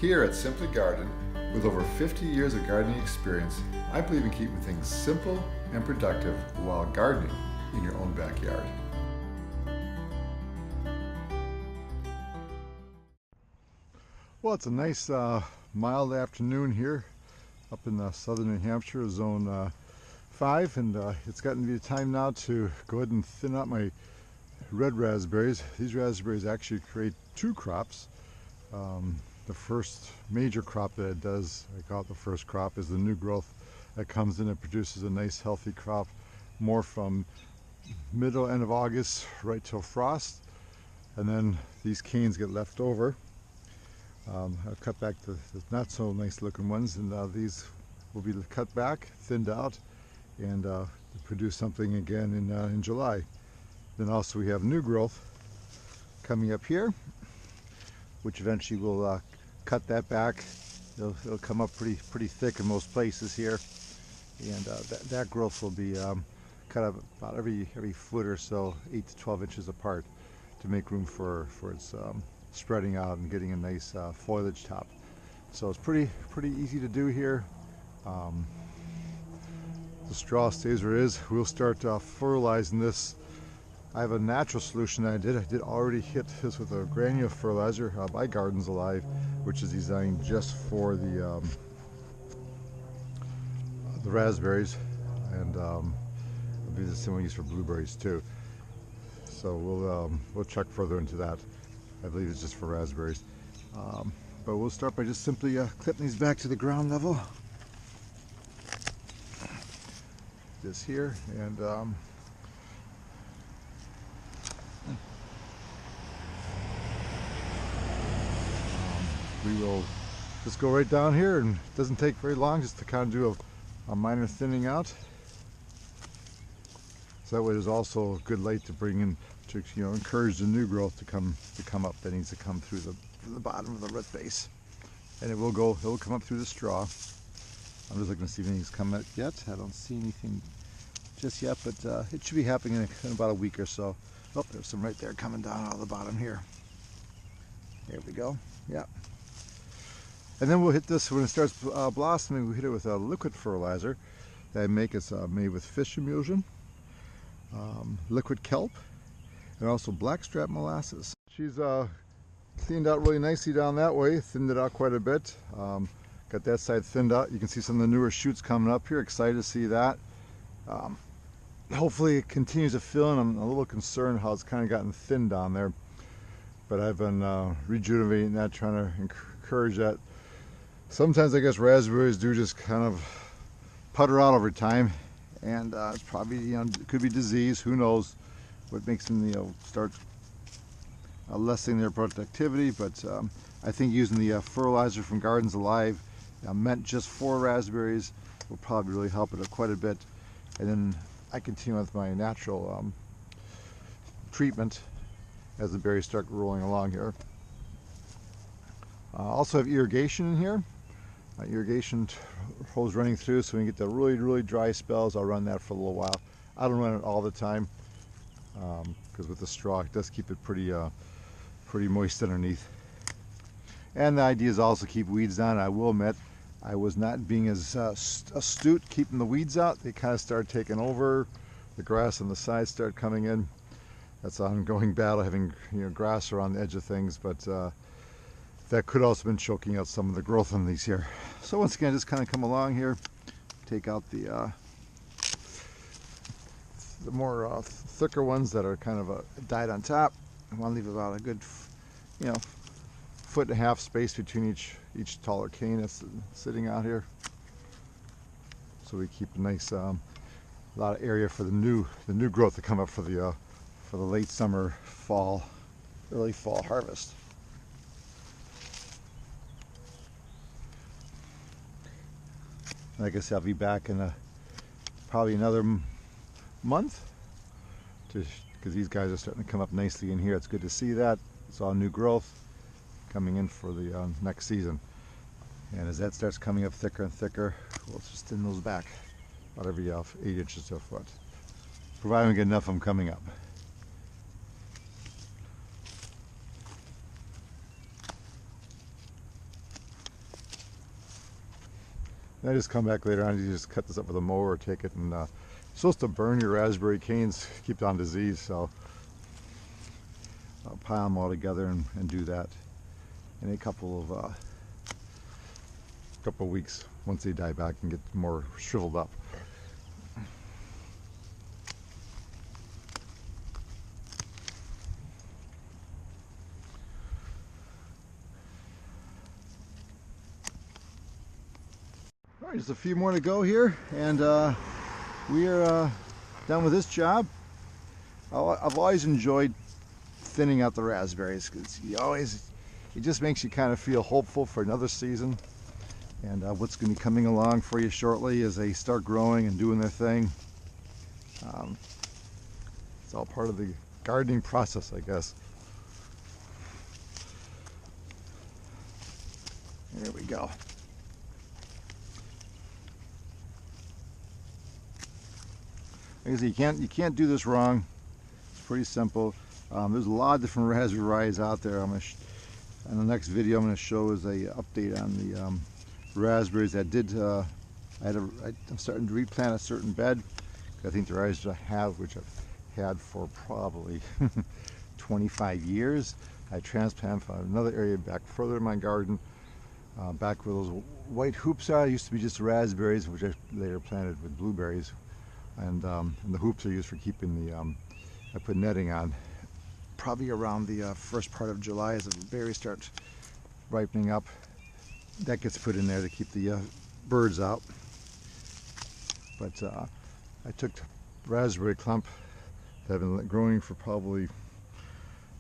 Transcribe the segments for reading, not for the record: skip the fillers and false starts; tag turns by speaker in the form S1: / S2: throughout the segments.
S1: Here at Simply Garden, with over 50 years of gardening experience, I believe in keeping things simple and productive while gardening in your own backyard. Well, it's a nice mild afternoon here up in southern New Hampshire, zone 5, and it's gotten to be time now to go ahead and thin out my red raspberries. These raspberries actually create two crops. The first major crop that it does, I call it the first crop, is the new growth that comes in and produces a nice healthy crop more from middle end of August right till frost, and then these canes get left over. I'll cut back the not so nice looking ones, and these will be cut back, thinned out, and produce something again in July. Then also we have new growth coming up here, which eventually will cut that back. It'll come up pretty thick in most places here, and that growth will be cut up about every foot or so, 8 to 12 inches apart, to make room for its spreading out and getting a nice foliage top. So it's pretty easy to do here. The straw stays where it is. We'll start fertilizing this. I have a natural solution that I did already hit this with a granule fertilizer by Gardens Alive, which is designed just for the raspberries, and it'll be the same use for blueberries too. So we'll check further into that. I believe it's just for raspberries, but we'll start by just simply clipping these back to the ground level. This here, and we will just go right down here, and it doesn't take very long just to kind of do a minor thinning out. So that way there's also good light to bring in to encourage the new growth to come up. That needs to come through the bottom of the root base, and it'll come up through the straw. I'm just looking to see if anything's come out yet. I don't see anything just yet, but it should be happening in about a week or so. Oh, there's some right there coming down out of the bottom here. There we go. Yeah. And then we'll hit this when it starts blossoming. We hit it with a liquid fertilizer that I make. It's made with fish emulsion, liquid kelp, and also blackstrap molasses. She's cleaned out really nicely down that way, thinned it out quite a bit. Got that side thinned out. You can see some of the newer shoots coming up here. Excited to see that. Hopefully it continues to fill, and I'm a little concerned how it's kind of gotten thin down there. But I've been rejuvenating that, trying to encourage that. Sometimes I guess raspberries do just kind of putter out over time, and it's probably, it could be disease. Who knows what makes them start lessening their productivity? But I think using the fertilizer from Gardens Alive, meant just for raspberries, will probably really help it quite a bit. And then I continue with my natural treatment as the berries start rolling along here. I also have irrigation in here. Irrigation hose running through, so we can get the really dry spells. I'll run that for a little while. I don't run it all the time, because with the straw it does keep it pretty moist underneath. And the idea is also keep weeds down. I will admit I was not being as astute keeping the weeds out. They kind of started taking over. The grass on the sides started coming in. That's an ongoing battle, having grass around the edge of things, but that could also have been choking out some of the growth on these here. So once again, just kind of come along here, take out the more thicker ones that are kind of dyed on top. I want to leave about a good, foot and a half space between each taller cane that's sitting out here, so we keep a nice lot of area for the new growth to come up for the late summer, early fall harvest. Like I said, I'll be back in probably another month, because these guys are starting to come up nicely in here. It's good to see that. It's all new growth coming in for the next season. And as that starts coming up thicker and thicker, we'll just thin those back about every 8 inches to a foot, providing we get enough of them coming up. And I just come back later on, you just cut this up with a mower or take it, and you're supposed to burn your raspberry canes, keep on disease, so I'll pile them all together and do that in a couple of weeks once they die back and get more shriveled up. All right, just a few more to go here, and we are done with this job. I've always enjoyed thinning out the raspberries because it just makes you kind of feel hopeful for another season, and what's going to be coming along for you shortly as they start growing and doing their thing. It's all part of the gardening process, I guess. There we go. Like I said, you can't do this wrong. It's pretty simple. There's a lot of different raspberry varieties out there. In the next video, I'm going to show is a update on the raspberries that did. I'm starting to replant a certain bed. I think the varieties I have, which I've had for probably 25 years. I transplanted from another area back further in my garden, back where those white hoops are. It used to be just raspberries, which I later planted with blueberries, and the hoops are used for keeping the. I put netting on. Probably around the first part of July, as the berries start ripening up, that gets put in there to keep the birds out. But I took raspberry clump that have been growing for probably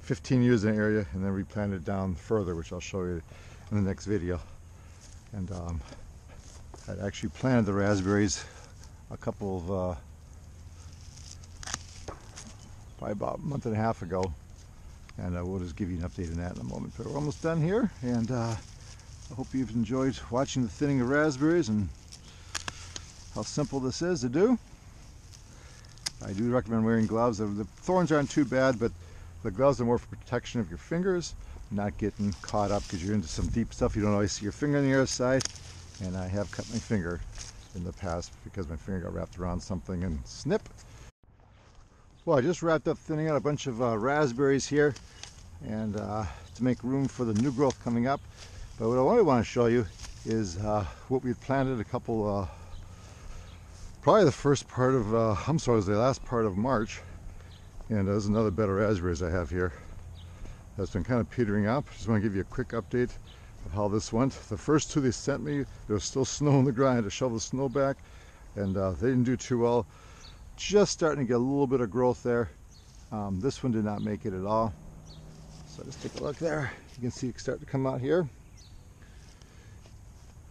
S1: 15 years in the area, and then replanted it down further, which I'll show you in the next video. And I actually planted the raspberries a couple of probably about a month and a half ago, and we'll just give you an update on that in a moment. But we're almost done here, and I hope you've enjoyed watching the thinning of raspberries and how simple this is to do. I do recommend wearing gloves. The thorns aren't too bad, but the gloves are more for protection of your fingers, not getting caught up because you're into some deep stuff. You don't always see your finger on the other side, and I have cut my finger in the past because my finger got wrapped around something and snip. Well, I just wrapped up thinning out a bunch of raspberries here, and to make room for the new growth coming up. But what I really want to show you is what we've planted a couple, probably the first part of, I'm sorry, it was the last part of March. And there's another bed of raspberries I have here that's been kind of petering out. Just want to give you a quick update of how this went. The first two they sent me, there was still snow on the ground. I had to shovel the snow back, and they didn't do too well. Just starting to get a little bit of growth there. This one did not make it at all. So just take a look there. You can see it start to come out here.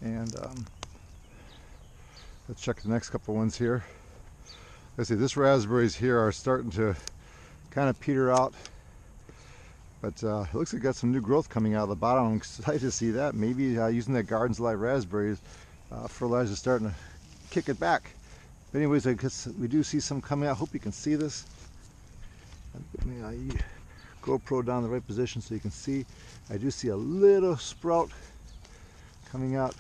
S1: And let's check the next couple ones here. Let's see, this raspberries here are starting to kind of peter out. But it looks like it got some new growth coming out of the bottom. I'm excited to see that. Maybe using that Gardens Alive raspberries, fertilizer is starting to kick it back. But anyways, I guess we do see some coming out. I hope you can see this. Put my GoPro down in the right position so you can see. I do see a little sprout coming out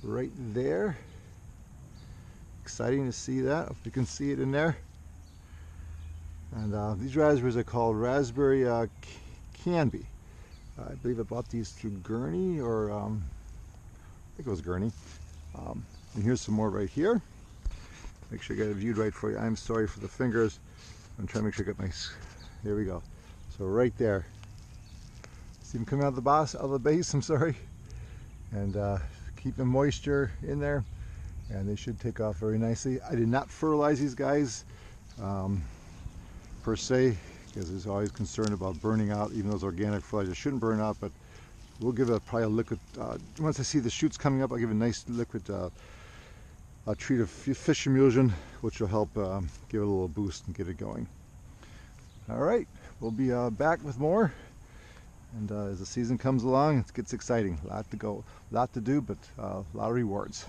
S1: right there. Exciting to see that. If you can see it in there. And these raspberries are called Raspberry Canby. I believe I bought these through Gurney, or I think it was Gurney. And here's some more right here. Make sure I got it viewed right for you. I'm sorry for the fingers. I'm trying to make sure I got my. There we go. So right there. See them coming out of the base. I'm sorry. And keep the moisture in there, and they should take off very nicely. I did not fertilize these guys per se, because there's always concern about burning out. Even those organic fertilizer shouldn't burn out, but we'll give it probably a liquid. Once I see the shoots coming up, I'll give a nice liquid. I'll treat a fish emulsion, which will help give it a little boost and get it going. All right, we'll be back with more. And as the season comes along, it gets exciting. A lot to go, a lot to do, but a lot of rewards.